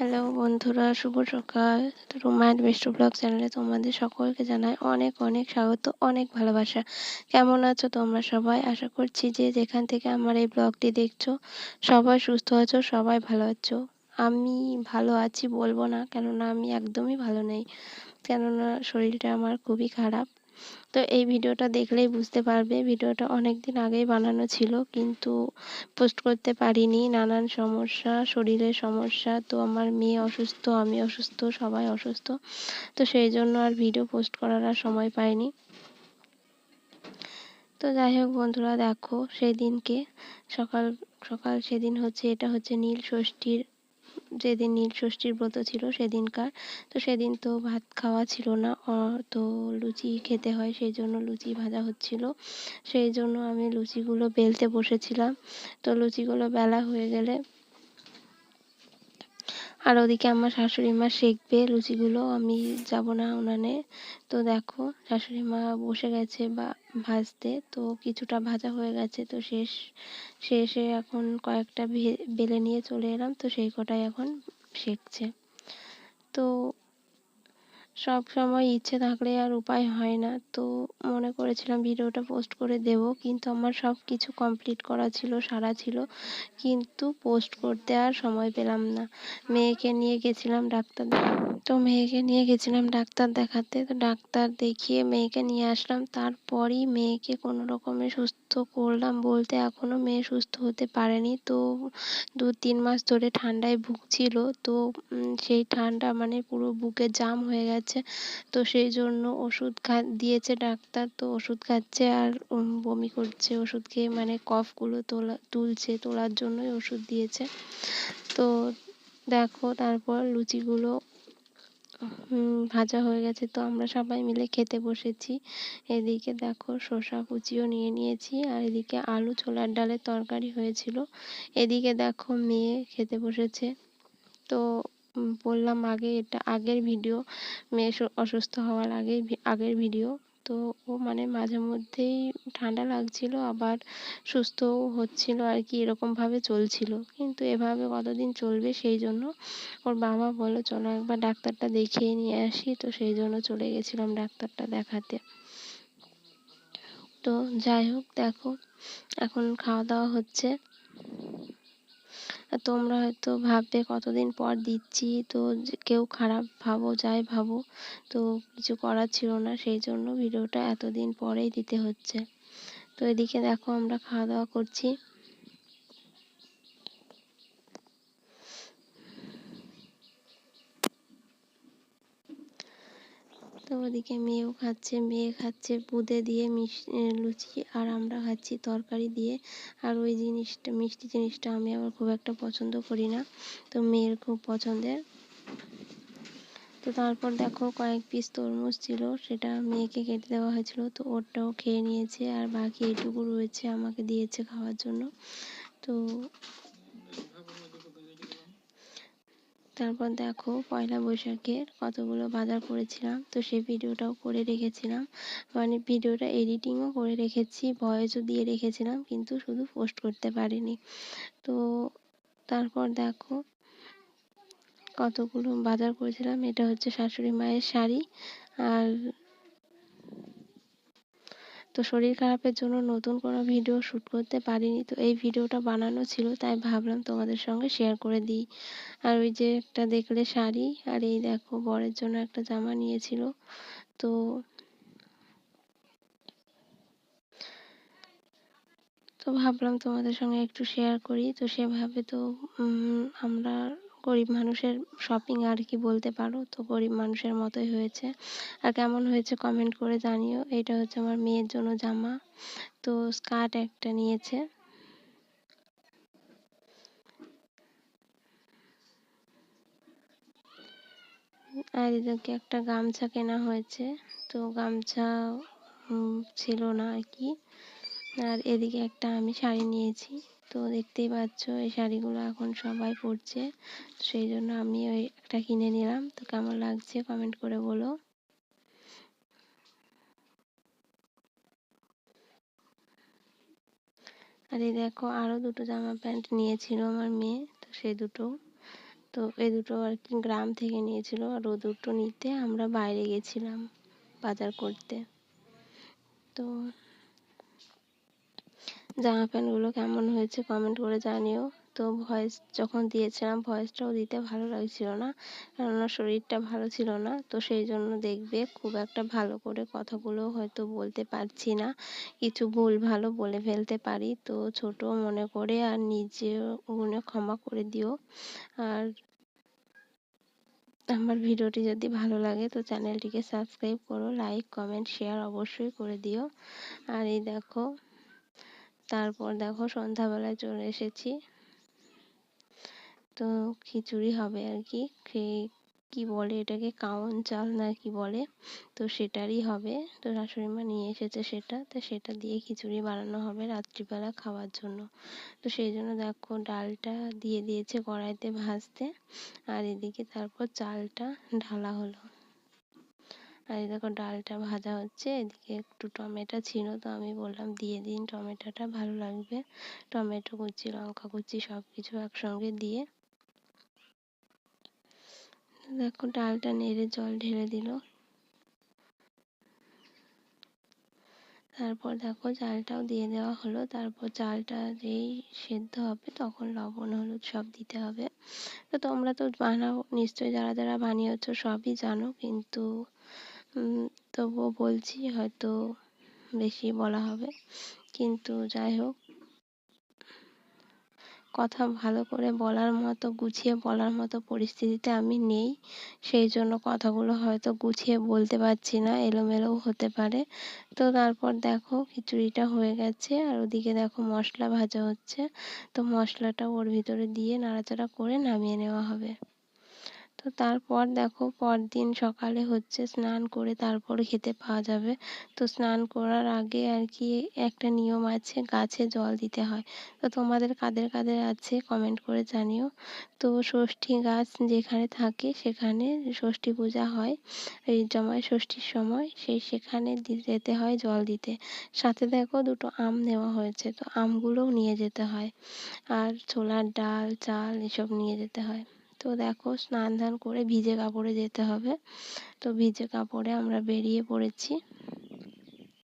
Hello বন্ধুরা, শুভ সকাল। Ruma and Mishtu blog চ্যানেলে তোমাদের সকলকে জানাই অনেক অনেক স্বাগত, অনেক ভালোবাসা। কেমন আছো তোমরা সবাই? আশা করছি যে যেখান থেকে আমার এই ব্লগটি দেখছো সবাই সুস্থ আছো, সবাই ভালো আছো। আমি ভালো আছি বলবো না, কেননা আমি একদমই ভালো নেই, কেননা শরীরটা আমার খুবই খারাপ। তো এই ভিডিওটা দেখলেই বুঝতে পারবে, ভিডিওটা অনেক দিন আগেই বানানো ছিল, কিন্তু পোস্ট করতে পারিনি। নানান সমস্যা, শরীরের সমস্যা, তো আমার মেয়ে অসুস্থ, আমি অসুস্থ, সবাই অসুস্থ, তো সেই জন্য আর ভিডিও পোস্ট করার আর সময় পাইনি। তো যাই হোক বন্ধুরা, দেখো সেদিনকে সকাল সকাল সেদিন এটা হচ্ছে নীল ষষ্ঠীর, যেদিন নীল ষষ্ঠীর ব্রত ছিল সেদিনকার। তো সেদিন তো ভাত খাওয়া ছিল না, তো লুচি খেতে হয়, সেই জন্য লুচি ভাজা হচ্ছিল। সেই জন্য আমি লুচিগুলো বেলতে বসেছিলাম। তো লুচিগুলো বেলা হয়ে গেলে আর ওদিকে আমার শাশুড়ি মা সেঁকবে লুচিগুলো, আমি যাব না উনানে। তো দেখো শাশুড়ি মা বসে গেছে বা ভাজতে, তো কিছুটা ভাজা হয়ে গেছে, তো শেষে এখন কয়েকটা বেলে নিয়ে চলে এলাম, তো সেই কটাই এখন সেঁকছে। তো সব সময় ইচ্ছে থাকলে আর উপায় হয় না, তো মনে করেছিলাম ভিডিওটা পোস্ট করে দেব, কিন্তু আমার সব কিছু কমপ্লিট করা ছিল, সারা ছিল, কিন্তু পোস্ট করতে আর সময় পেলাম না। মেয়েকে নিয়ে গেছিলাম ডাক্তার, তো মেয়েকে নিয়ে গেছিলাম ডাক্তার দেখাতে, তো ডাক্তার দেখিয়ে মেয়েকে নিয়ে আসলাম। তারপরই মেয়েকে কোনো রকমে সুস্থ করলাম, বলতে এখনো মেয়ে সুস্থ হতে পারেনি। তো 2-3 মাস ধরে ঠান্ডায় ভুগছিল, তো সেই ঠান্ডা মানে পুরো বুকে জাম হয়ে গেছে। তো সেই জন্য ওষুধ দিয়েছে ডাক্তার, তো ওষুধ খাচ্ছে আর বমি করছে ওষুধ খেয়ে, মানে কফগুলো তোলার জন্যই ওষুধ দিয়েছে। তো দেখো তারপর লুচিগুলো ভাজা হয়ে গেছে, তো আমরা সবাই মিলে খেতে বসেছি। এদিকে দেখো শসা কুচিও নিয়ে নিয়েছি, আর এদিকে আলু ছোলার ডালের তরকারি হয়েছিল। এদিকে দেখো মেয়ে খেতে বসেছে। তো বললাম আগে, এটা আগের ভিডিও, মেয়ে অসুস্থ হওয়ার আগের ভিডিও। তো ও মানে মাঝে মধ্যেই ঠান্ডা লাগছিল, আবার সুস্থও হচ্ছিল আর কি, এরকমভাবে চলছিল, কিন্তু এভাবে কতদিন চলবে, সেই জন্য ওর বাবা বললো চলো একবার ডাক্তারটা দেখিয়ে নিয়ে আসি, তো সেই জন্য চলে গেছিলাম ডাক্তারটা দেখাতে। তো যাই হোক দেখো এখন খাওয়া দাওয়া হচ্ছে। তোমরা হয়তো ভাববে কতদিন পর দিচ্ছি, তো কেউ খারাপ ভাবো যাই ভাবো, তো কিছু করার ছিল না, সেই জন্য ভিডিওটা এতদিন পরেই দিতে হচ্ছে। তো এদিকে দেখো আমরা খাওয়া দাওয়া করছি। তো ওদিকে মেয়ে খাচ্ছে বুঁদে দিয়ে লুচি, আর আমরা খাচ্ছি তরকারি দিয়ে। আর ওই জিনিসটা, মিষ্টি জিনিসটা আমি আবার খুব একটা পছন্দ করি না, তো মেয়ের খুব পছন্দের। তো তারপর দেখো কয়েক পিস তরমুজ ছিল, সেটা মেয়েকে কেটে দেওয়া হয়েছিল, তো ওটাও খেয়ে নিয়েছে, আর বাকি এইটুকু রয়েছে আমাকে দিয়েছে খাওয়ার জন্য। তো তারপর দেখো পয়লা বৈশাখের কতগুলো বাজার করেছিলাম, তো সেই ভিডিওটাও করে রেখেছিলাম, মানে ভিডিওটা এডিটিংও করে রেখেছি, ভয়েসও দিয়ে রেখেছিলাম, কিন্তু শুধু পোস্ট করতে পারিনি। তো তারপর দেখো কতগুলো বাজার করেছিলাম, এটা হচ্ছে শাশুড়ি মায়ের শাড়ি। আর তো শরীর খারাপের জন্য নতুন কোনো ভিডিও শ্যুট করতে পারিনি, তো এই ভিডিওটা বানানো ছিল, তাই ভাবলাম তোমাদের সঙ্গে শেয়ার করে দিই। আর ওই যে একটা দেখলে শাড়ি, আর এই দেখো বরের জন্য একটা জামা নিয়েছিল। তো তো ভাবলাম তোমাদের সঙ্গে একটু শেয়ার করি, তো সেভাবে তো আমরা গরিব মানুষের শপিং আর কি বলতে পারো, তো গরিব মানুষের মতোই হয়েছে। আর কেমন হয়েছে কমেন্ট করে জানিও। এটা হচ্ছে আমার মেয়ের জন্য জামা, তো স্কার্ট একটা নিয়েছে। আর এদেরকে একটা গামছা কেনা হয়েছে, তো গামছা ছিল না আর কি। আর এদিকে একটা আমি শাড়ি নিয়েছি, তো দেখতেই পাচ্ছ এই শাড়িগুলো এখন সবাই পরছে, সেই জন্য আমি ওই একটা কিনে নিলাম। তো কেমন লাগছে কমেন্ট করে বলো। আর এই দেখো আরো দুটো জামা প্যান্ট নিয়েছিল আমার মেয়ে, তো সেই দুটো, তো এই দুটো আর কি গ্রাম থেকে নিয়েছিল, আর ও দুটো নিতে আমরা বাইরে গেছিলাম বাজার করতে। তো জামা প্যান্টগুলো কেমন হয়েছে কমেন্ট করে জানিও। তো ভয়েস যখন দিয়েছিলাম ভয়েসটাও দিতে ভালো লাগছিল না, কেননা শরীরটা ভালো ছিল না। তো সেই জন্য দেখবে খুব একটা ভালো করে কথাগুলো হয়তো বলতে পারছি না, কিছু ভুল ভালো বলে ফেলতে পারি, তো ছোট মনে করে আর নিজে গুণে ক্ষমা করে দিও। আর আমার ভিডিওটি যদি ভালো লাগে তো চ্যানেলটিকে সাবস্ক্রাইব করো, লাইক কমেন্ট শেয়ার অবশ্যই করে দিও। আর এই দেখো, তারপর দেখো সন্ধ্যাবেলায় চলে এসেছি। তো খিচুড়ি হবে আর কি, কি বলে এটাকে, কাওন চাল না কি বলে, তো সেটারই হবে। তো শাশুড়ি মা নিয়ে এসেছে সেটা, তো সেটা দিয়ে খিচুড়ি বানানো হবে রাত্রিবেলা খাওয়ার জন্য। তো সেই জন্য দেখো ডালটা দিয়ে দিয়েছে কড়াইতে ভাজতে, আর এদিকে তারপর চালটা ঢালা হলো। আর এই দেখো ডালটা ভাজা হচ্ছে, এদিকে একটু টমেটো ছিল, তো আমি বললাম দিয়ে দিন টমেটোটা, ভালো লাগবে। টমেটো কুচি লঙ্কা কুচি সব কিছু একসঙ্গে দিয়ে দেখো ডালটা নেড়ে জল ঢেলে দিল। তারপর দেখো চালটাও দিয়ে দেওয়া হলো। তারপর চালটা যেই সেদ্ধ হবে তখন লবণ হলুদ সব দিতে হবে। তো তোমরা তো বানাও নিশ্চয়ই, যারা যারা বানিয়েছো সবই জানো, কিন্তু তবুও বলছি, হয়তো বেশি বলা হবে, কিন্তু যাই হোক, কথা ভালো করে বলার মতো গুছিয়ে বলার মতো পরিস্থিতিতে আমি নেই, সেই জন্য কথাগুলো হয়তো গুছিয়ে বলতে পারছি না, এলোমেলোও হতে পারে। তো তারপর দেখো খিচুড়িটা হয়ে গেছে, আর ওদিকে দেখো মশলা ভাজা হচ্ছে। তো মশলাটা ওর ভিতরে দিয়ে নাড়াচাড়া করে নামিয়ে নেওয়া হবে। তো তারপর দেখো পরদিন সকালে হচ্ছে স্নান করে তারপর খেতে পাওয়া যাবে। তো স্নান করার আগে আর কি একটা নিয়ম আছে, গাছে জল দিতে হয়। তো তোমাদের কাদের কাদের আছে কমেন্ট করে জানিও। তো ষষ্ঠী গাছ যেখানে থাকে সেখানে ষষ্ঠী পূজা হয়, এই জামাই ষষ্ঠীর সময় সেখানে যেতে হয় জল দিতে। সাথে দেখো দুটো আম নেওয়া হয়েছে, তো আমগুলোও নিয়ে যেতে হয়, আর ছোলার ডাল চাল এসব নিয়ে যেতে হয়। তো দেখো স্নান ধান করে ভিজে কাপড়ে যেতে হবে। তো ভিজে কাপড়ে আমরা বেরিয়ে পড়েছি।